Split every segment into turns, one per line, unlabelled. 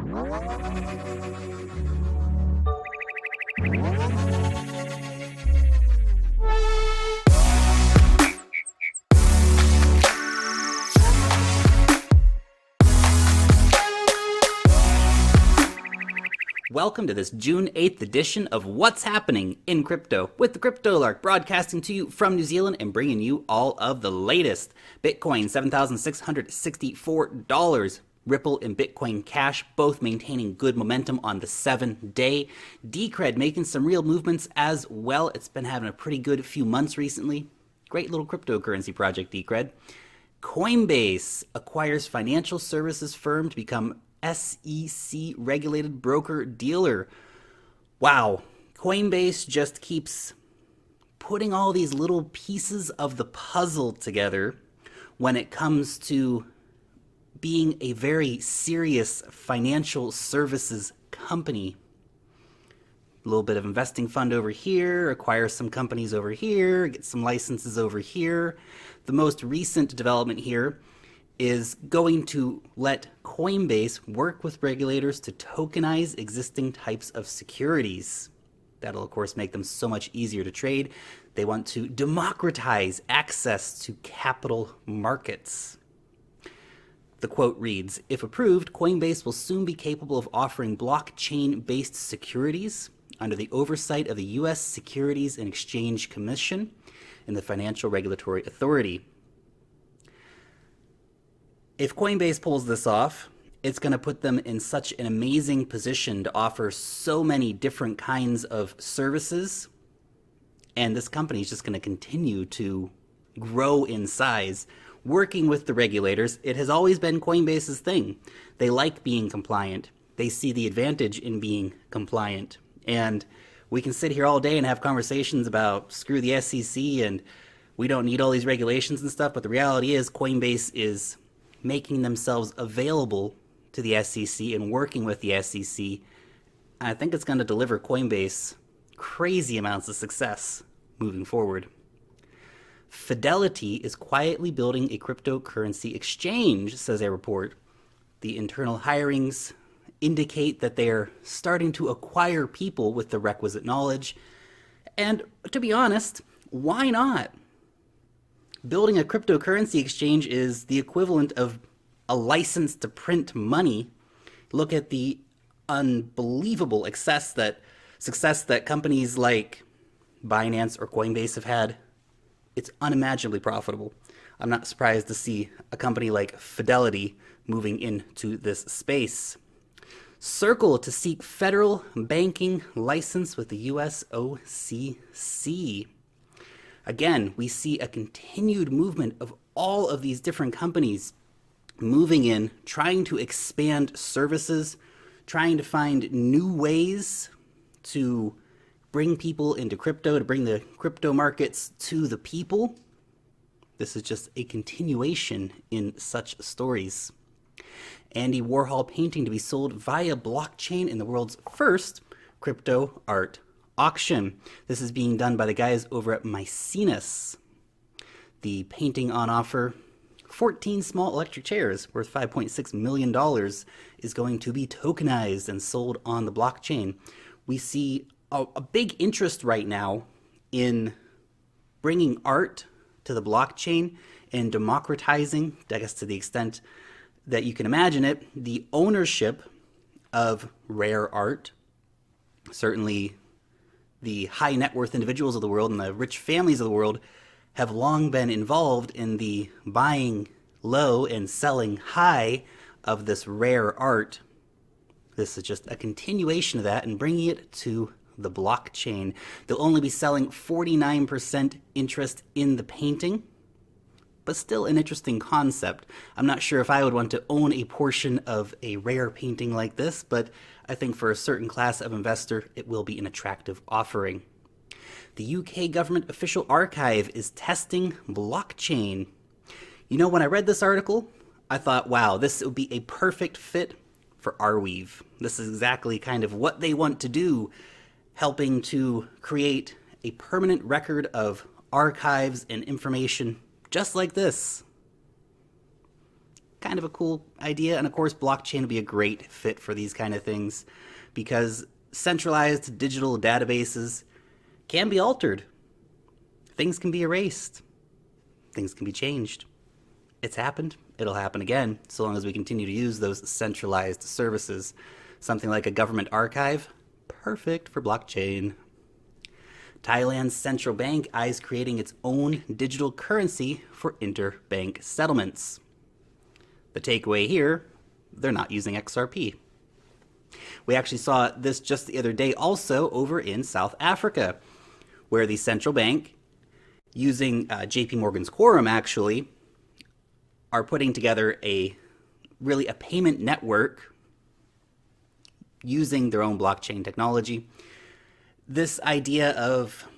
Welcome to this June 8th edition of What's Happening in Crypto with the Crypto Lark, broadcasting to you from New Zealand and bringing you all of the latest. Bitcoin, $7,664. Ripple and Bitcoin Cash both maintaining good momentum on the 7-day. Decred making some real movements as well. It's been having a pretty good few months recently. Great little cryptocurrency project, Decred. Coinbase acquires financial services firm to become SEC regulated broker dealer. Wow, Coinbase just keeps putting all these little pieces of the puzzle together when it comes to being a very serious financial services company. A little bit of investing fund over here, acquire some companies over here, get some licenses over here. The most recent development here is going to let Coinbase work with regulators to tokenize existing types of securities. That'll, of course, make them so much easier to trade. They want to democratize access to capital markets. The quote reads, "If approved, Coinbase will soon be capable of offering blockchain-based securities under the oversight of the U.S. Securities and Exchange Commission and the Financial Regulatory Authority." If Coinbase pulls this off, it's going to put them in such an amazing position to offer so many different kinds of services. And this company is just going to continue to grow in size, working with the regulators. It has always been Coinbase's thing. They like being compliant. They see the advantage in being compliant. And we can sit here all day and have conversations about screw the SEC and we don't need all these regulations and stuff. But the reality is Coinbase is making themselves available to the SEC and working with the SEC. I think it's going to deliver Coinbase crazy amounts of success moving forward. Fidelity is quietly building a cryptocurrency exchange, says a report. The internal hirings indicate that they are starting to acquire people with the requisite knowledge. And to be honest, why not? Building a cryptocurrency exchange is the equivalent of a license to print money. Look at the unbelievable success that companies like Binance or Coinbase have had. It's unimaginably profitable. I'm not surprised to see a company like Fidelity moving into this space. Circle to seek federal banking license with the US OCC. Again, we see a continued movement of all of these different companies moving in, trying to expand services, trying to find new ways to bring people into crypto, to bring the crypto markets to the people. This is just a continuation in such stories. Andy Warhol painting to be sold via blockchain in the world's first crypto art auction. This is being done by the guys over at Mycenas. The painting on offer, 14 small electric chairs worth $5.6 million, is going to be tokenized and sold on the blockchain. We see a big interest right now in bringing art to the blockchain and democratizing, I guess to the extent that you can imagine it, the ownership of rare art. Certainly the high net worth individuals of the world and the rich families of the world have long been involved in the buying low and selling high of this rare art. This is just a continuation of that and bringing it to the blockchain. They'll only be selling 49% interest in the painting, but still an interesting concept. I'm not sure if I would want to own a portion of a rare painting like this, but I think for a certain class of investor, it will be an attractive offering. The UK government official archive is testing blockchain. You know, when I read this article, I thought, wow, this would be a perfect fit for Arweave. This is exactly kind of what they want to do, helping to create a permanent record of archives and information just like this. kind of a cool idea. And of course, blockchain would be a great fit for these kind of things because centralized digital databases can be altered. Things can be erased. Things can be changed. It's happened. It'll happen again, so long as we continue to use those centralized services. Something like a government archive, perfect for blockchain. Thailand's central bank eyes creating its own digital currency for interbank settlements. The takeaway here, they're not using XRP. We actually saw this just the other day also over in South Africa, where the central bank, using JP Morgan's Quorum actually, are putting together a payment network using their own blockchain technology. This idea of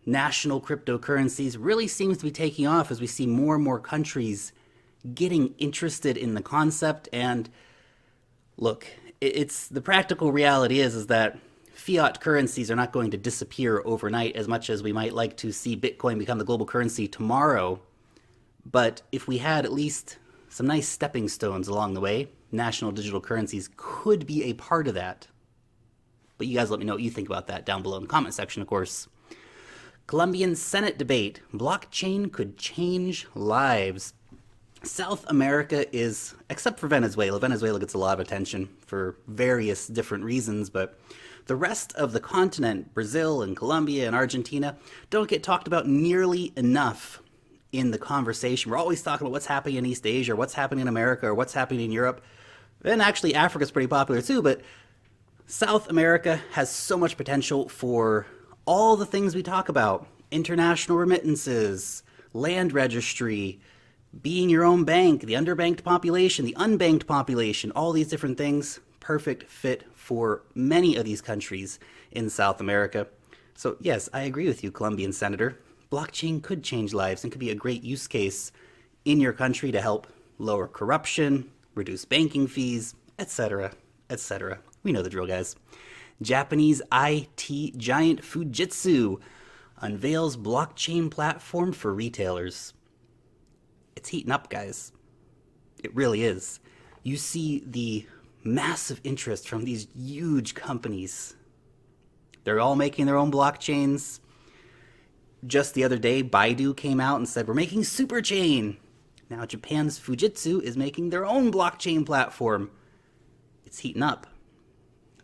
national cryptocurrencies really seems to be taking off as we see more and more countries getting interested in the concept. And look, it's the practical reality is that fiat currencies are not going to disappear overnight as much as we might like to see Bitcoin become the global currency tomorrow. But if we had at least some nice stepping stones along the way, national digital currencies could be a part of that. But you guys let me know what you think about that down below in the comment section, of course. Colombian Senate debate. Blockchain could change lives. South America is, except for Venezuela, Venezuela gets a lot of attention for various different reasons, but the rest of the continent, Brazil and Colombia and Argentina, don't get talked about nearly enough in the conversation. We're always talking about what's happening in East Asia, or what's happening in America, or what's happening in Europe. And actually, Africa's pretty popular too, but South America has so much potential for all the things we talk about. International remittances, land registry, being your own bank, the underbanked population, the unbanked population, all these different things. Perfect fit for many of these countries in South America. So yes, I agree with you, Colombian Senator. Blockchain could change lives and could be a great use case in your country to help lower corruption, reduce banking fees, etc., etc. We know the drill, guys. Japanese IT giant Fujitsu unveils blockchain platform for retailers. It's heating up, guys. It really is. You see the massive interest from these huge companies. They're all making their own blockchains. Just the other day, Baidu came out and said, we're making Superchain. Now Japan's Fujitsu is making their own blockchain platform. It's heating up.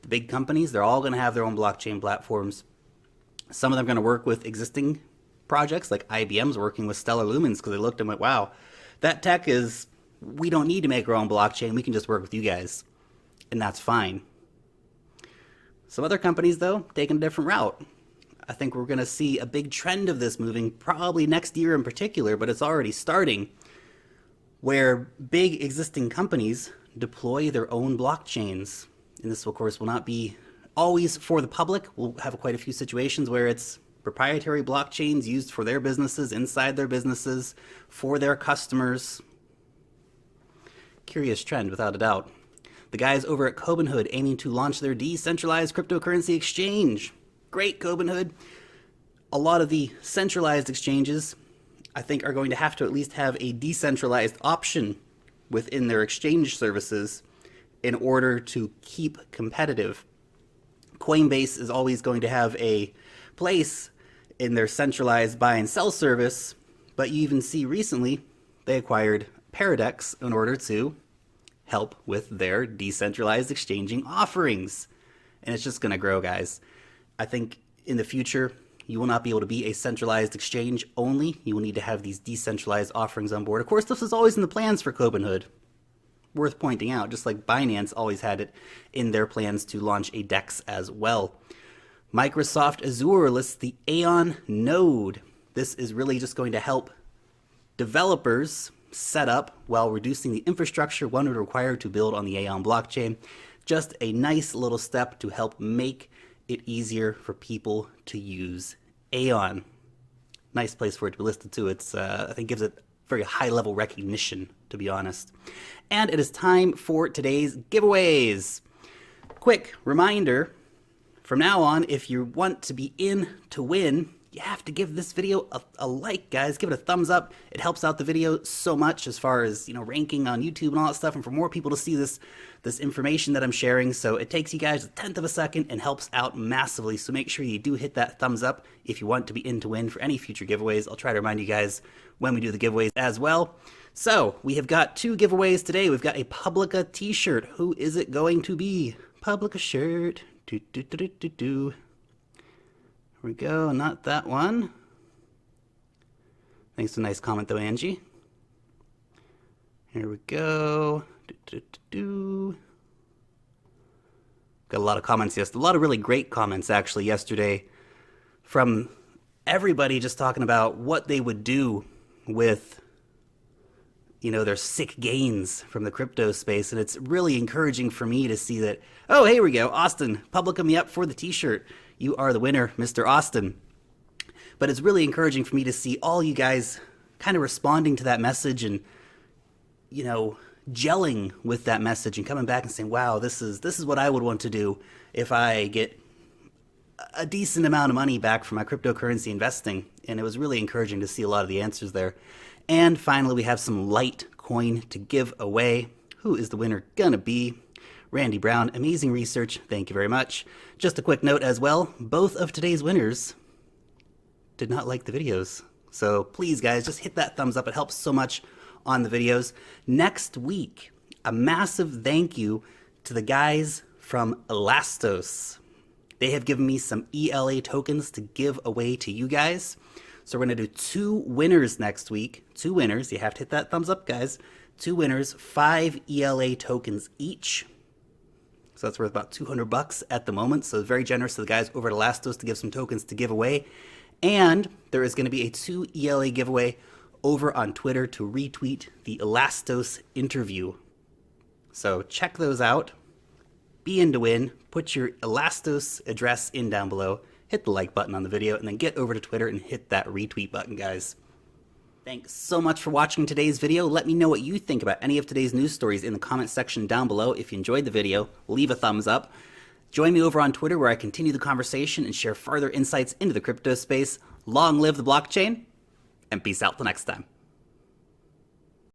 The big companies, they're all going to have their own blockchain platforms. Some of them are going to work with existing projects, like IBM's working with Stellar Lumens, because they looked and went, wow, that tech is, we don't need to make our own blockchain. We can just work with you guys. And that's fine. Some other companies, though, taking a different route. I think we're going to see a big trend of this moving, probably next year in particular, but it's already starting, where big existing companies deploy their own blockchains. And this, of course, will not be always for the public. We'll have quite a few situations where it's proprietary blockchains used for their businesses, inside their businesses, for their customers. Curious trend, without a doubt. The guys over at Robinhood aiming to launch their decentralized cryptocurrency exchange. Great, Robinhood. A lot of the centralized exchanges, I think, are going to have to at least have a decentralized option within their exchange services in order to keep competitive. Coinbase is always going to have a place in their centralized buy and sell service, but you even see recently they acquired Paradex in order to help with their decentralized exchanging offerings. And it's just going to grow, guys. I think in the future, you will not be able to be a centralized exchange only. You will need to have these decentralized offerings on board. Of course, this is always in the plans for Robinhood. Worth pointing out, just like Binance always had it in their plans to launch a DEX as well. Microsoft Azure lists the Aeon node. This is really just going to help developers set up while reducing the infrastructure one would require to build on the Aeon blockchain. Just a nice little step to help make it easier for people to use Aeon. Nice place for it to be listed too. It's I think gives it very high level recognition, to be honest. And it is time for today's giveaways. Quick reminder, from now on, if you want to be in to win you have to give this video a like, guys. Give it a thumbs up. It helps out the video so much as far as, you know, ranking on YouTube and all that stuff, and for more people to see this information that I'm sharing. So it takes you guys 1/10 of a second and helps out massively. So make sure you do hit that thumbs up if you want to be in to win for any future giveaways. I'll try to remind you guys when we do the giveaways as well. So we have got 2 giveaways today. We've got a Publica t-shirt. Who is it going to be? Publica shirt. Here we go, not that one. Thanks for a nice comment though, Angie. Here we go. Got a lot of comments yesterday. A lot of really great comments actually yesterday from everybody just talking about what they would do with, you know, their sick gains from the crypto space. And it's really encouraging for me to see that, oh, here we go, Austin, Publica me up for the t-shirt. You are the winner, Mr. Austin. But it's really encouraging for me to see all you guys kind of responding to that message and, you know, gelling with that message and coming back and saying, wow, this is what I would want to do if I get a decent amount of money back from my cryptocurrency investing. And it was really encouraging to see a lot of the answers there. And finally, we have some Litecoin to give away. Who is the winner gonna be? Randy Brown, amazing research. Thank you very much. Just a quick note as well, both of today's winners did not like the videos. So please guys, just hit that thumbs up. It helps so much on the videos. Next week, a massive thank you to the guys from Elastos. They have given me some ELA tokens to give away to you guys. So we're gonna do 2 winners next week. 2 winners, you have to hit that thumbs up guys. 2 winners, 5 ELA tokens each. So that's worth about $200 at the moment. So very generous to the guys over at Elastos to give some tokens to give away. And there is going to be a 2 ELA giveaway over on Twitter to retweet the Elastos interview. So check those out. Be in to win. Put your Elastos address in down below. Hit the like button on the video and then get over to Twitter and hit that retweet button, guys. Thanks so much for watching today's video. Let me know what you think about any of today's news stories in the comment section down below. If you enjoyed the video, leave a thumbs up. Join me over on Twitter where I continue the conversation and share further insights into the crypto space. Long live the blockchain, and peace out till next time.